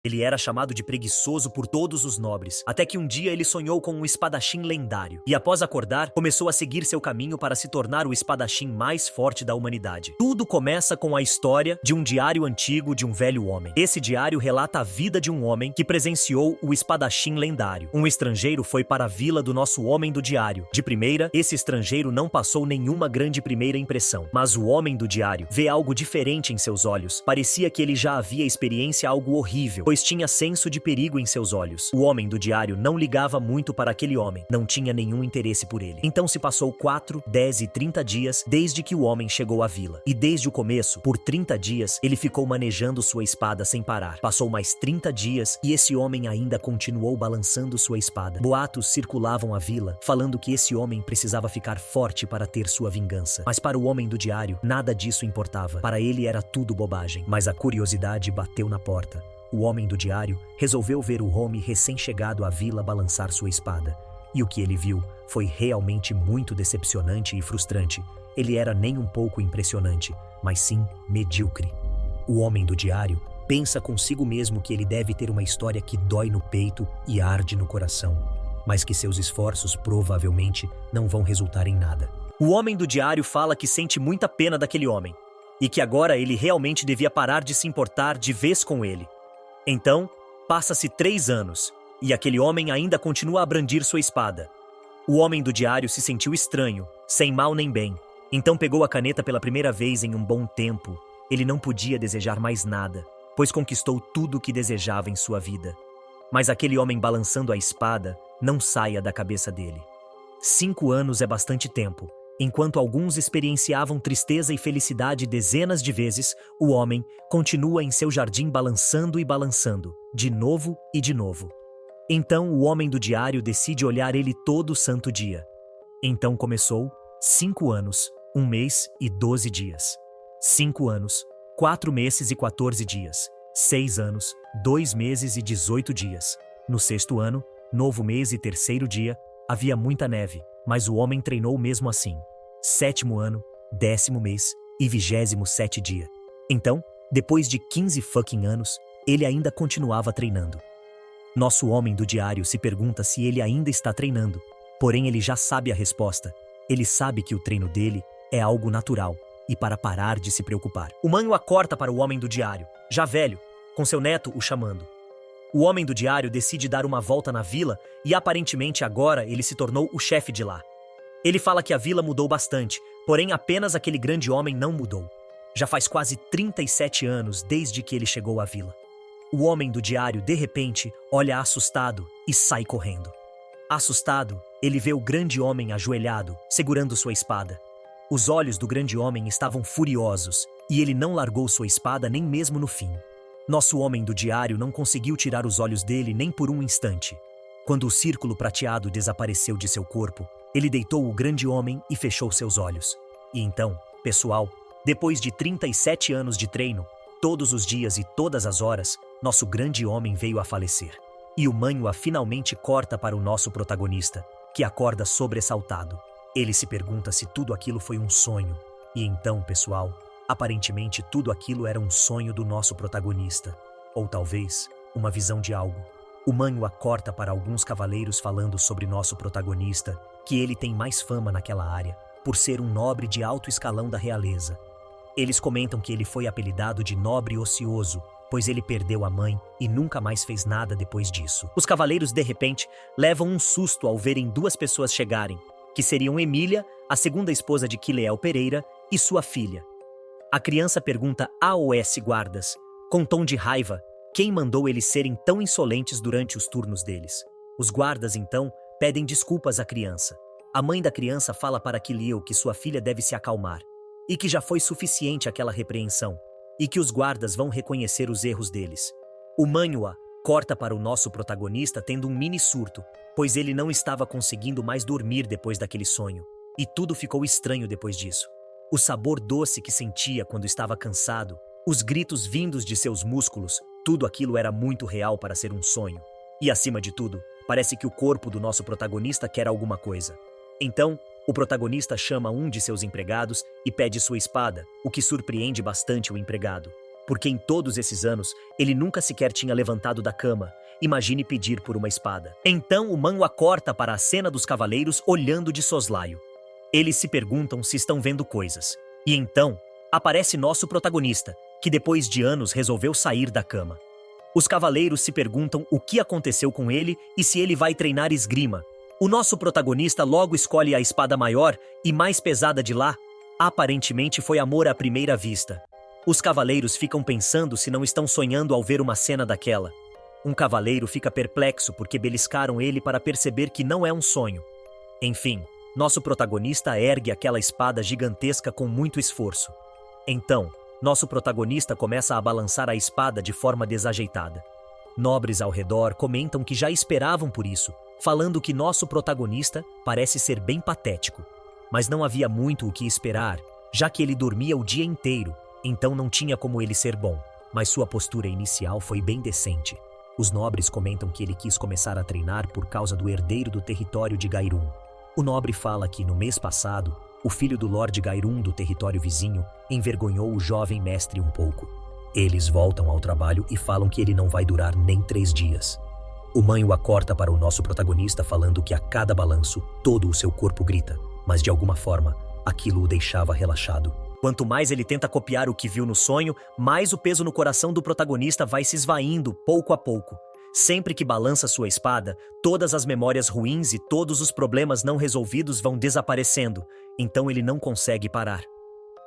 Ele era chamado de preguiçoso por todos os nobres, até que um dia ele sonhou com um espadachim lendário. E após acordar, começou a seguir seu caminho para se tornar o espadachim mais forte da humanidade. Tudo começa com a história de um diário antigo de um velho homem. Esse diário relata a vida de um homem que presenciou o espadachim lendário. Um estrangeiro foi para a vila do nosso homem do diário. De primeira, esse estrangeiro não passou nenhuma grande primeira impressão. Mas o homem do diário vê algo diferente em seus olhos. Parecia que ele já havia experiência algo horrível, pois tinha senso de perigo em seus olhos. O homem do diário não ligava muito para aquele homem, não tinha nenhum interesse por ele. Então se passou 4, 10 e 30 dias desde que o homem chegou à vila. E desde o começo, por 30 dias, ele ficou manejando sua espada sem parar. Passou mais 30 dias e esse homem ainda continuou balançando sua espada. Boatos circulavam a vila, falando que esse homem precisava ficar forte para ter sua vingança. Mas para o homem do diário, nada disso importava. Para ele era tudo bobagem. Mas a curiosidade bateu na porta. O homem do diário resolveu ver o homem recém-chegado à vila balançar sua espada. E o que ele viu foi realmente muito decepcionante e frustrante. Ele era nem um pouco impressionante, mas sim medíocre. O homem do diário pensa consigo mesmo que ele deve ter uma história que dói no peito e arde no coração, mas que seus esforços provavelmente não vão resultar em nada. O homem do diário fala que sente muita pena daquele homem, e que agora ele realmente devia parar de se importar de vez com ele. Então, passa-se 3 anos, e aquele homem ainda continua a brandir sua espada. O homem do diário se sentiu estranho, sem mal nem bem. Então pegou a caneta pela primeira vez em um bom tempo. Ele não podia desejar mais nada, pois conquistou tudo o que desejava em sua vida. Mas aquele homem balançando a espada não saia da cabeça dele. 5 anos é bastante tempo. Enquanto alguns experienciavam tristeza e felicidade dezenas de vezes, o homem continua em seu jardim balançando e balançando, de novo e de novo. Então o homem do diário decide olhar ele todo santo dia. Então começou 5 anos, 1 mês e 12 dias. 5 anos, 4 meses e 14 dias. 6 anos, 2 meses e 18 dias. No 6º ano, novo mês e 3º dia, havia muita neve, mas o homem treinou mesmo assim. 7º ano, 10º mês e 27º dia. Então, depois de 15 fucking anos, ele ainda continuava treinando. Nosso homem do diário se pergunta se ele ainda está treinando, porém ele já sabe a resposta. Ele sabe que o treino dele é algo natural e para parar de se preocupar. O manho acorda para o homem do diário, já velho, com seu neto o chamando. O homem do diário decide dar uma volta na vila e aparentemente agora ele se tornou o chefe de lá. Ele fala que a vila mudou bastante, porém apenas aquele grande homem não mudou. Já faz quase 37 anos desde que ele chegou à vila. O homem do diário, de repente, olha assustado e sai correndo. Assustado, ele vê o grande homem ajoelhado, segurando sua espada. Os olhos do grande homem estavam furiosos e ele não largou sua espada nem mesmo no fim. Nosso homem do diário não conseguiu tirar os olhos dele nem por um instante. Quando o círculo prateado desapareceu de seu corpo, ele deitou o grande homem e fechou seus olhos. E então, pessoal, depois de 37 anos de treino, todos os dias e todas as horas, nosso grande homem veio a falecer. E o manho finalmente corta para o nosso protagonista, que acorda sobressaltado. Ele se pergunta se tudo aquilo foi um sonho. E então, pessoal, aparentemente tudo aquilo era um sonho do nosso protagonista. Ou talvez, uma visão de algo. O manho acorta para alguns cavaleiros falando sobre nosso protagonista, que ele tem mais fama naquela área, por ser um nobre de alto escalão da realeza. Eles comentam que ele foi apelidado de nobre ocioso, pois ele perdeu a mãe e nunca mais fez nada depois disso. Os cavaleiros, de repente, levam um susto ao verem 2 pessoas chegarem, que seriam Emília, a segunda esposa de Quileal Pereira, e sua filha. A criança pergunta aos guardas, com tom de raiva, quem mandou eles serem tão insolentes durante os turnos deles. Os guardas, então, pedem desculpas à criança. A mãe da criança fala para Quileal que sua filha deve se acalmar, e que já foi suficiente aquela repreensão, e que os guardas vão reconhecer os erros deles. O manhwa corta para o nosso protagonista tendo um mini surto, pois ele não estava conseguindo mais dormir depois daquele sonho, e tudo ficou estranho depois disso. O sabor doce que sentia quando estava cansado, os gritos vindos de seus músculos, tudo aquilo era muito real para ser um sonho. E acima de tudo, parece que o corpo do nosso protagonista quer alguma coisa. Então, o protagonista chama um de seus empregados e pede sua espada, o que surpreende bastante o empregado. porque em todos esses anos ele nunca sequer tinha levantado da cama. Imagine pedir por uma espada. Então o Man o acorta para a cena dos cavaleiros olhando de soslaio. Eles se perguntam se estão vendo coisas. E então aparece nosso protagonista, que depois de anos resolveu sair da cama. Os cavaleiros se perguntam o que aconteceu com ele e se ele vai treinar esgrima. O nosso protagonista logo escolhe a espada maior e mais pesada de lá. Aparentemente foi amor à primeira vista. Os cavaleiros ficam pensando se não estão sonhando ao ver uma cena daquela. Um cavaleiro fica perplexo porque beliscaram ele para perceber que não é um sonho. Enfim, nosso protagonista ergue aquela espada gigantesca com muito esforço. Então, nosso protagonista começa a balançar a espada de forma desajeitada. Nobres ao redor comentam que já esperavam por isso, falando que nosso protagonista parece ser bem patético. Mas não havia muito o que esperar, já que ele dormia o dia inteiro, então não tinha como ele ser bom. Mas sua postura inicial foi bem decente. Os nobres comentam que ele quis começar a treinar por causa do herdeiro do território de Gairum. O nobre fala que, no mês passado, o filho do Lorde Gairum do território vizinho envergonhou o jovem mestre um pouco. Eles voltam ao trabalho e falam que ele não vai durar nem 3 dias. O mãe o acorta para o nosso protagonista falando que a cada balanço, todo o seu corpo grita, mas de alguma forma, aquilo o deixava relaxado. Quanto mais ele tenta copiar o que viu no sonho, mais o peso no coração do protagonista vai se esvaindo pouco a pouco. Sempre que balança sua espada, todas as memórias ruins e todos os problemas não resolvidos vão desaparecendo, então ele não consegue parar.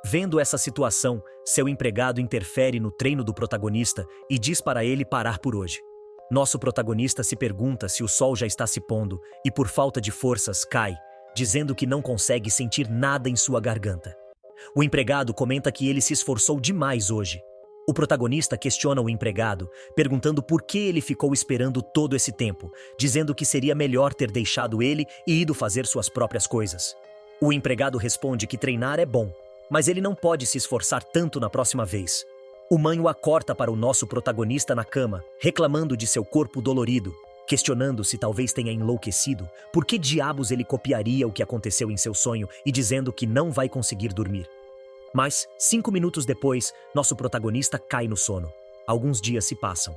Vendo essa situação, seu empregado interfere no treino do protagonista e diz para ele parar por hoje. Nosso protagonista se pergunta se o sol já está se pondo e, por falta de forças, cai, dizendo que não consegue sentir nada em sua garganta. O empregado comenta que ele se esforçou demais hoje. O protagonista questiona o empregado, perguntando por que ele ficou esperando todo esse tempo, dizendo que seria melhor ter deixado ele e ido fazer suas próprias coisas. O empregado responde que treinar é bom, mas ele não pode se esforçar tanto na próxima vez. O mãe o acorta para o nosso protagonista na cama, reclamando de seu corpo dolorido, questionando se talvez tenha enlouquecido, por que diabos ele copiaria o que aconteceu em seu sonho e dizendo que não vai conseguir dormir. Mas, 5 minutos depois, nosso protagonista cai no sono. Alguns dias se passam.